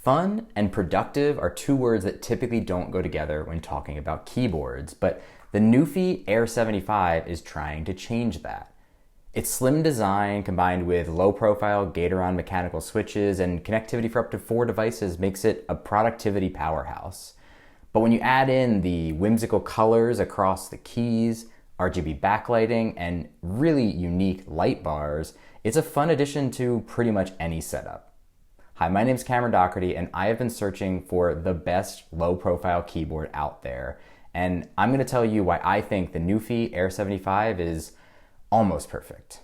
Fun and productive are two words that typically don't go together when talking about keyboards, but the NuPhy Air75 is trying to change that. Its slim design combined with low-profile Gateron mechanical switches and connectivity for up to 4 devices makes it a productivity powerhouse. But when you add in the whimsical colors across the keys, RGB backlighting, and really unique light bars, it's a fun addition to pretty much any setup. Hi, my name's Cameron Doherty, and I have been searching for the best low-profile keyboard out there. And I'm going to tell you why I think the NuPhy Air75 is almost perfect.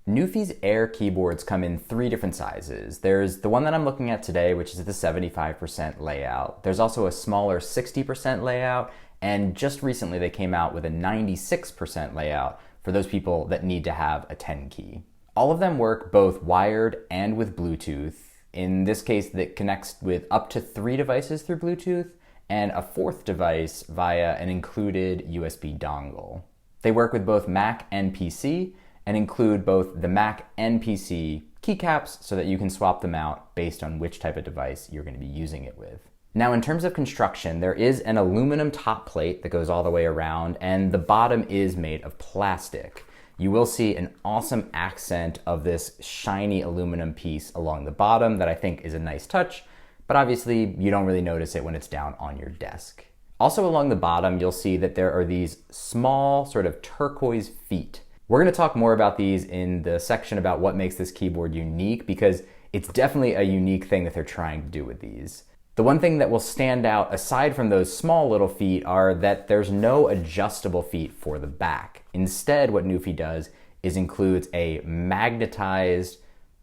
NuPhy's Air keyboards come in 3 different sizes. There's the one that I'm looking at today, which is the 75% layout. There's also a smaller 60% layout, and just recently they came out with a 96% layout for those people that need to have a 10 key. All of them work both wired and with Bluetooth. In this case, that connects with up to 3 devices through Bluetooth and a 4th device via an included USB dongle. They work with both Mac and PC and include both the Mac and PC keycaps so that you can swap them out based on which type of device you're going to be using it with. Now, in terms of construction, there is an aluminum top plate that goes all the way around, and the bottom is made of plastic. You will see an awesome accent of this shiny aluminum piece along the bottom that I think is a nice touch, but obviously you don't really notice it when it's down on your desk. Also along the bottom, you'll see that there are these small sort of turquoise feet. We're going to talk more about these in the section about what makes this keyboard unique, because it's definitely a unique thing that they're trying to do with these. The one thing that will stand out aside from those small little feet are that there's no adjustable feet for the back. Instead, what NuPhy does is includes a magnetized,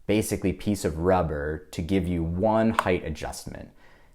basically piece of rubber to give you one height adjustment.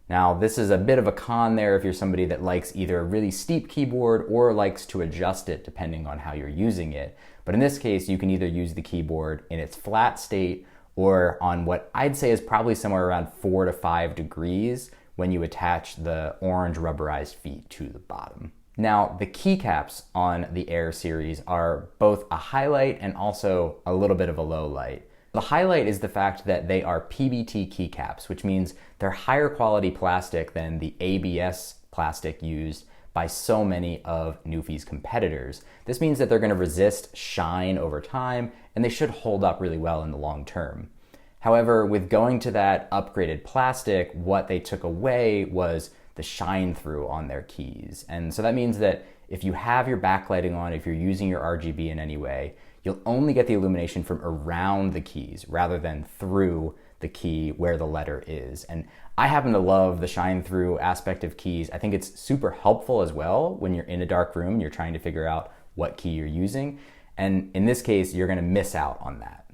Now, this is a bit of a con there if you're somebody that likes either a really steep keyboard or likes to adjust it depending on how you're using it. But in this case, you can either use the keyboard in its flat state or on what I'd say is probably somewhere around 4 to 5 degrees when you attach the orange rubberized feet to the bottom. Now, the keycaps on the Air series are both a highlight and also a little bit of a low light. The highlight is the fact that they are PBT keycaps, which means they're higher quality plastic than the ABS plastic used by so many of NuPhy's competitors. This means that they're going to resist shine over time, and they should hold up really well in the long term. However, with going to that upgraded plastic, what they took away was the shine through on their keys. And so that means that if you have your backlighting on, if you're using your RGB in any way, you'll only get the illumination from around the keys rather than through the key where the letter is. And I happen to love the shine through aspect of keys. I think it's super helpful as well when you're in a dark room, you're trying to figure out what key you're using. And in this case, you're going to miss out on that.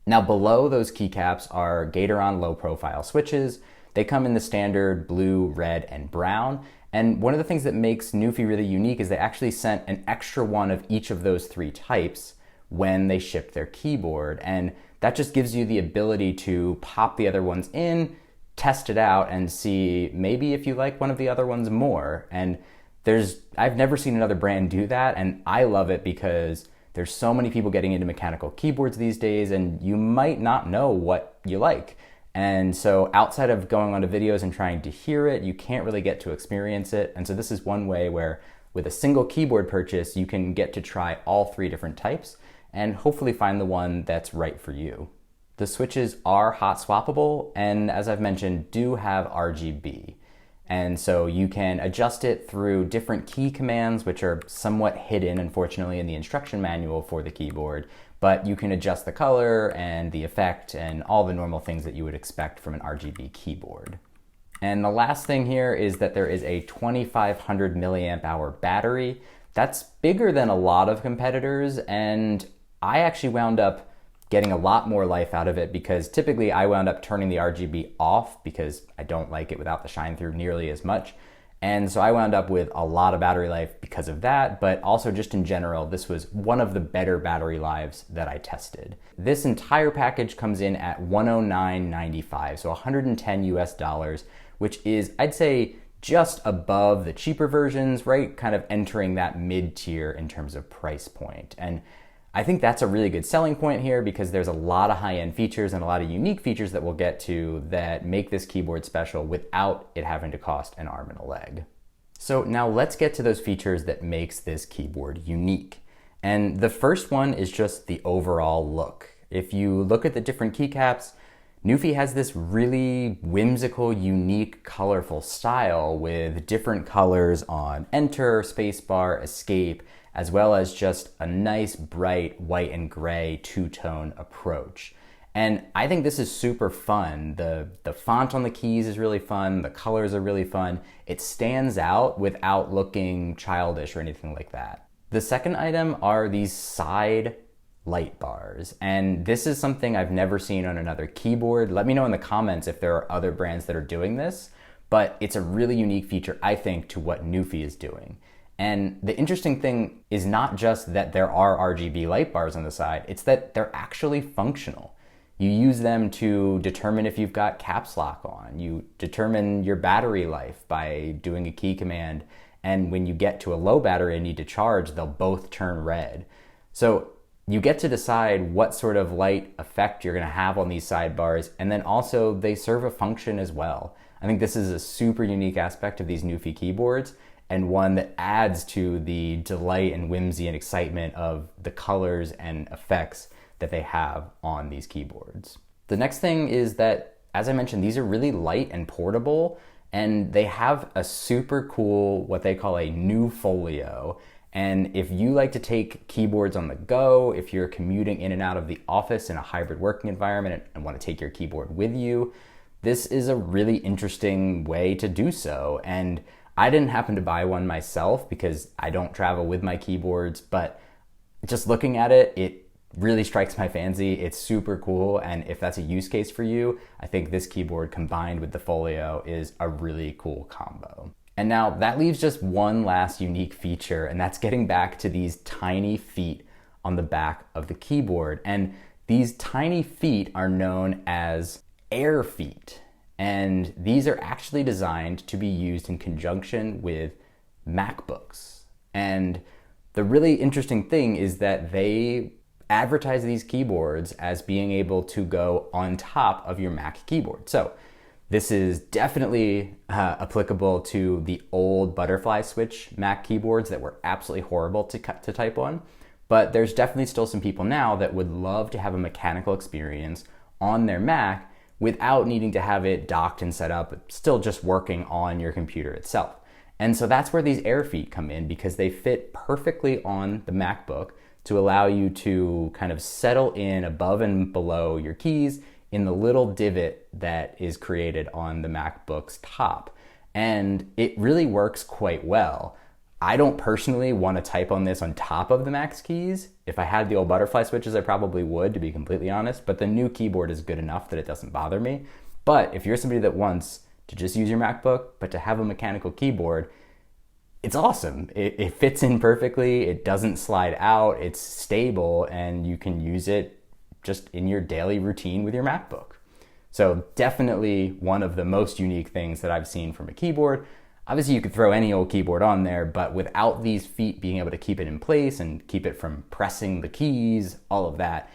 Now, below those keycaps are Gateron low profile switches. They come in the standard blue, red, and brown. And one of the things that makes NuPhy really unique is they actually sent an extra one of each of those 3 types when they shipped their keyboard. And that just gives you the ability to pop the other ones in, test it out, and see maybe if you like one of the other ones more. And I've never seen another brand do that, and I love it because there's so many people getting into mechanical keyboards these days, and you might not know what you like. And so outside of going onto videos and trying to hear it, you can't really get to experience it. And so this is one way where with a single keyboard purchase, you can get to try all 3 different types and hopefully find the one that's right for you. The switches are hot swappable, and as I've mentioned, do have RGB. And so you can adjust it through different key commands, which are somewhat hidden, unfortunately, in the instruction manual for the keyboard, but you can adjust the color and the effect and all the normal things that you would expect from an RGB keyboard. And the last thing here is that there is a 2500 milliamp hour battery. That's bigger than a lot of competitors, and I actually wound up getting a lot more life out of it because typically I wound up turning the RGB off because I don't like it without the shine through nearly as much. And so I wound up with a lot of battery life because of that, but also just in general, this was one of the better battery lives that I tested. This entire package comes in at $109.95, so $110 US, which is, I'd say, just above the cheaper versions, right? Kind of entering that mid-tier in terms of price point. And I think that's a really good selling point here because there's a lot of high-end features and a lot of unique features that we'll get to that make this keyboard special without it having to cost an arm and a leg. So now let's get to those features that makes this keyboard unique. And the first one is just the overall look. If you look at the different keycaps, NuPhy has this really whimsical, unique, colorful style with different colors on enter, spacebar, escape, as well as just a nice, bright white and gray two-tone approach. And I think this is super fun. The font on the keys is really fun. The colors are really fun. It stands out without looking childish or anything like that. The second item are these side light bars. And this is something I've never seen on another keyboard. Let me know in the comments if there are other brands that are doing this, but it's a really unique feature, I think, to what NuPhy is doing. And the interesting thing is not just that there are RGB light bars on the side, it's that they're actually functional. You use them to determine if you've got caps lock on. You determine your battery life by doing a key command. And when you get to a low battery and need to charge, they'll both turn red. So you get to decide what sort of light effect you're going to have on these sidebars, and then also they serve a function as well. I think this is a super unique aspect of these NuPhy keyboards, and one that adds to the delight and whimsy and excitement of the colors and effects that they have on these keyboards. The next thing is that, as I mentioned, these are really light and portable, and they have a super cool, what they call a NuFolio. And if you like to take keyboards on the go, if you're commuting in and out of the office in a hybrid working environment and want to take your keyboard with you, this is a really interesting way to do so. And I didn't happen to buy one myself because I don't travel with my keyboards, but just looking at it, it really strikes my fancy. It's super cool. And if that's a use case for you, I think this keyboard combined with the Folio is a really cool combo. And now that leaves just one last unique feature, and that's getting back to these tiny feet on the back of the keyboard. And these tiny feet are known as air feet. And these are actually designed to be used in conjunction with MacBooks. And the really interesting thing is that they advertise these keyboards as being able to go on top of your Mac keyboard. So this is definitely applicable to the old butterfly switch Mac keyboards that were absolutely horrible to type on. But there's definitely still some people now that would love to have a mechanical experience on their Mac without needing to have it docked and set up, still just working on your computer itself. And so that's where these air feet come in, because they fit perfectly on the MacBook to allow you to kind of settle in above and below your keys in the little divot that is created on the MacBook's top. And it really works quite well. I don't personally want to type on this on top of the Mac's keys. If I had the old butterfly switches, I probably would, to be completely honest, but the new keyboard is good enough that it doesn't bother me. But if you're somebody that wants to just use your MacBook, but to have a mechanical keyboard, it's awesome. It fits in perfectly, it doesn't slide out, it's stable, and you can use it just in your daily routine with your MacBook. So definitely one of the most unique things that I've seen from a keyboard. Obviously you could throw any old keyboard on there, but without these feet being able to keep it in place and keep it from pressing the keys, all of that,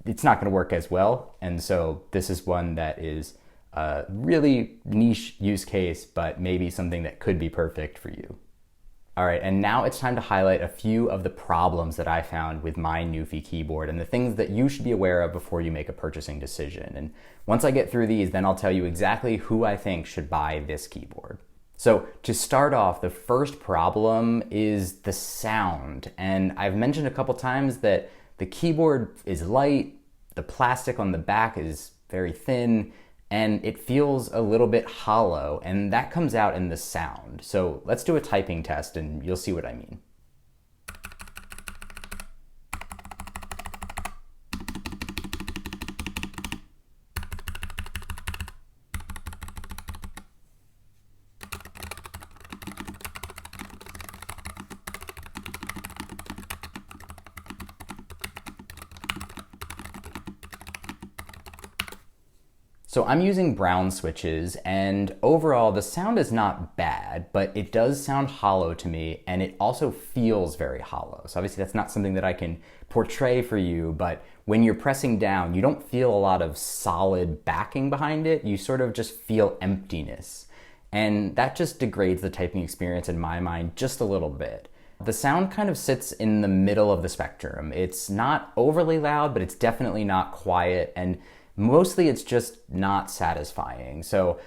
it's not going to work as well. And so this is one that is a really niche use case, but maybe something that could be perfect for you. All right, and now it's time to highlight a few of the problems that I found with my NuPhy keyboard and the things that you should be aware of before you make a purchasing decision. And once I get through these, then I'll tell you exactly who I think should buy this keyboard. So to start off, the first problem is the sound. And I've mentioned a couple times that the keyboard is light, the plastic on the back is very thin, and it feels a little bit hollow, and that comes out in the sound. So let's do a typing test and you'll see what I mean. So I'm using brown switches, and overall the sound is not bad, but it does sound hollow to me, and it also feels very hollow. So obviously that's not something that I can portray for you, but when you're pressing down, you don't feel a lot of solid backing behind it. You sort of just feel emptiness. And that just degrades the typing experience in my mind just a little bit. The sound kind of sits in the middle of the spectrum. It's not overly loud, but it's definitely not quiet, and mostly it's just not satisfying. So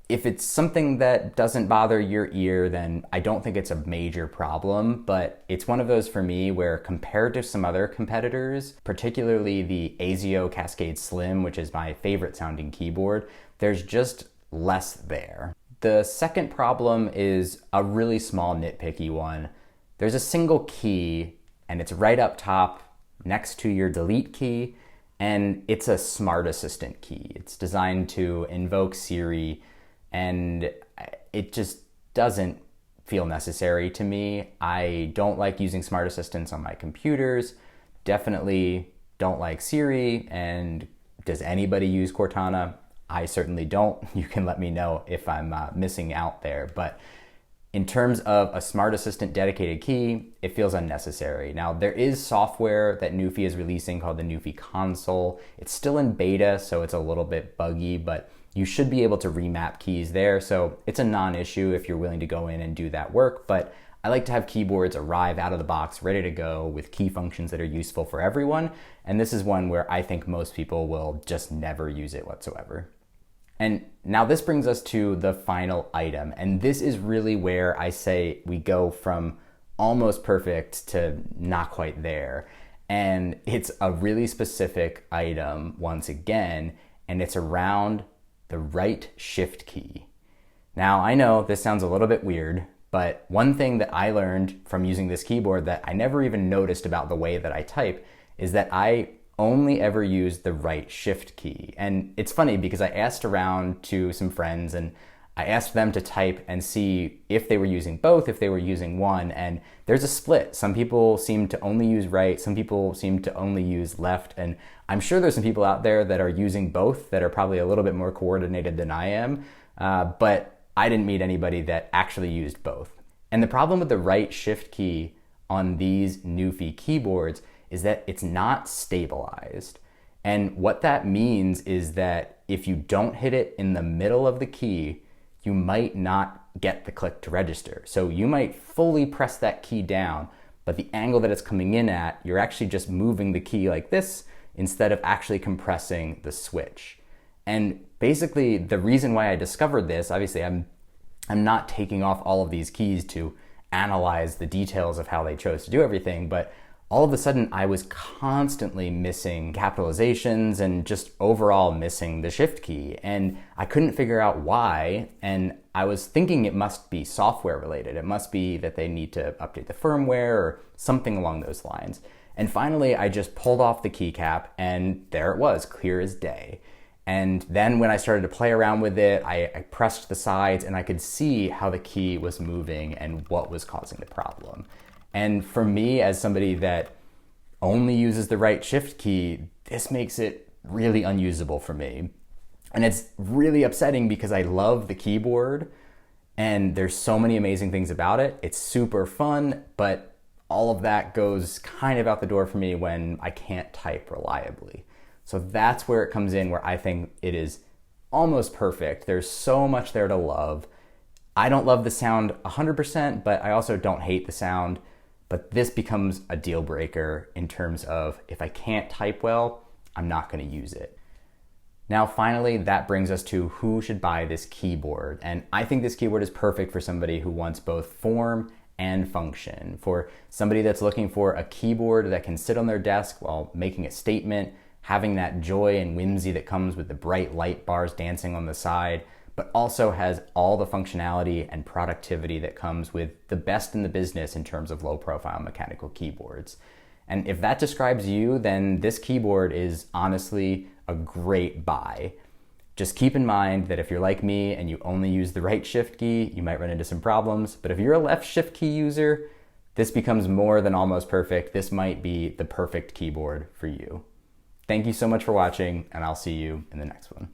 if it's something that doesn't bother your ear, then I don't think it's a major problem, but it's one of those for me where compared to some other competitors, particularly the ASIO Cascade Slim, which is my favorite sounding keyboard, there's just less there. The second problem is a really small nitpicky one. There's a single key, and it's right up top next to your delete key, and it's a smart assistant key. It's designed to invoke Siri, and it just doesn't feel necessary to me. I don't like using smart assistants on my computers, definitely don't like Siri, and does anybody use Cortana? I certainly don't. You can let me know if I'm missing out there, but in terms of a smart assistant dedicated key, it feels unnecessary. Now, there is software that NuPhy is releasing called the NuPhy console. It's still in beta, so it's a little bit buggy, but you should be able to remap keys there. So it's a non-issue if you're willing to go in and do that work. But I like to have keyboards arrive out of the box ready to go with key functions that are useful for everyone. And this is one where I think most people will just never use it whatsoever. And now this brings us to the final item. And this is really where I say we go from almost perfect to not quite there. And it's a really specific item once again, and it's around the right shift key. Now I know this sounds a little bit weird, but one thing that I learned from using this keyboard that I never even noticed about the way that I type is that I only ever use the right shift key. And it's funny because I asked around to some friends and I asked them to type and see if they were using both, if they were using one, and there's a split. Some people seem to only use right, some people seem to only use left, and I'm sure there's some people out there that are using both that are probably a little bit more coordinated than I am, but I didn't meet anybody that actually used both. And the problem with the right shift key on these NuPhy keyboards is that it's not stabilized. And what that means is that if you don't hit it in the middle of the key, you might not get the click to register. So you might fully press that key down, but the angle that it's coming in at, you're actually just moving the key like this instead of actually compressing the switch. And basically the reason why I discovered this, obviously I'm not taking off all of these keys to analyze the details of how they chose to do everything, but all of a sudden I was constantly missing capitalizations and just overall missing the shift key. And I couldn't figure out why. And I was thinking it must be software related. It must be that they need to update the firmware or something along those lines. And finally, I just pulled off the keycap and there it was, clear as day. And then when I started to play around with it, I pressed the sides and I could see how the key was moving and what was causing the problem. And for me, as somebody that only uses the right shift key, this makes it really unusable for me. And it's really upsetting because I love the keyboard and there's so many amazing things about it. It's super fun, but all of that goes kind of out the door for me when I can't type reliably. So that's where it comes in, where I think it is almost perfect. There's so much there to love. I don't love the sound 100%, but I also don't hate the sound. But this becomes a deal breaker in terms of if I can't type well, I'm not going to use it. Now, finally, that brings us to who should buy this keyboard. And I think this keyboard is perfect for somebody who wants both form and function. For somebody that's looking for a keyboard that can sit on their desk while making a statement, having that joy and whimsy that comes with the bright light bars dancing on the side, but also has all the functionality and productivity that comes with the best in the business in terms of low-profile mechanical keyboards. And if that describes you, then this keyboard is honestly a great buy. Just keep in mind that if you're like me and you only use the right shift key, you might run into some problems. But if you're a left shift key user, this becomes more than almost perfect. This might be the perfect keyboard for you. Thank you so much for watching, and I'll see you in the next one.